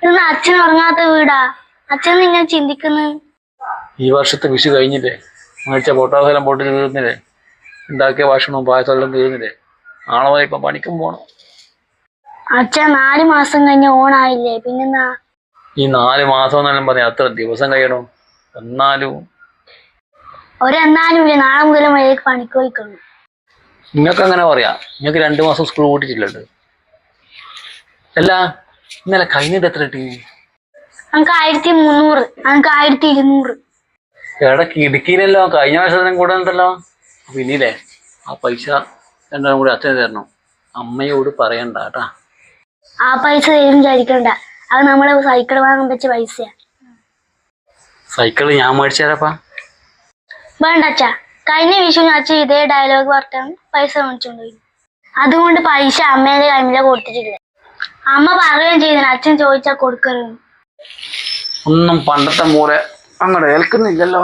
ഇന്ന് അച്ഛൻ ഉറങ്ങാത്ത വീടാ. അച്ഛൻ ഇങ്ങനെ ചിന്തിക്കുന്നു. ഈ വർഷത്തെ വിഷു കഴിഞ്ഞില്ലേ, മേടിച്ച പൊട്ടാസെല്ലാം പൊട്ടിൽ തീർന്നില്ലേ, ഉണ്ടാക്കിയ ഭക്ഷണവും പായസമെല്ലാം തീർന്നില്ലേ, നാളെ മുതൽ ഇപ്പം പണിക്കും പോണം. അച്ഛൻ 4 മാസം കഴിഞ്ഞ ഓണായില്ലേ, പിന്നെന്നാ? ഈ 4 മാസം എന്നെല്ലാം പറയാം, അത്ര ദിവസം കഴിയണോ? എന്നാലും ഒരെന്നാലും ഇല്ല, നാളെ മുതൽ മഴയ്ക്ക് പണിക്ക് പോയിക്കൊള്ളു. നിങ്ങൾക്ക് അങ്ങനെ പറയാം, നിങ്ങൾക്ക് 2 മാസം സ്കൂൾ കൂട്ടിച്ചിട്ടുണ്ട്. അല്ല, ഇന്നലെ കഴിഞ്ഞിട്ട് എത്ര കിട്ടി? നമുക്ക് 1300, നമുക്ക് 1200. ഇടയ്ക്ക് ഇടുക്കിയിലല്ലോ കഴിഞ്ഞ വർഷത്തിനും കൂടെ ഉണ്ടല്ലോ. പിന്നില്ലേ ആ പൈസ രണ്ടും കൂടി അച്ഛന് തരണം. അമ്മയോട് പറയണ്ട കേട്ടാ. ആ പൈസ തരും വിചാരിക്കണ്ട, അത് നമ്മള് സൈക്കിൾ വാങ്ങാൻ വെച്ച പൈസയാ. സൈക്കിള് ഞാൻ മേടിച്ചു തരാപ്പാ. വേണ്ട അച്ഛാ, കഴിഞ്ഞ വിഷുവിന് അച്ഛൻ ഇതേ ഡയലോഗ് പറഞ്ഞാണ് പൈസ മേടിച്ചോണ്ടുപോയി. അതുകൊണ്ട് പൈസ അമ്മേന്റെ കയ്യില കൊടുത്തിട്ടില്ല. അമ്മ പറയുകയും ചെയ്തതിന് അച്ഛൻ ചോദിച്ചാൽ കൊടുക്കരുത്. ഒന്നും പണ്ടത്തെ പോലെ അങ്ങോട്ട് ഏൽക്കുന്നില്ലല്ലോ.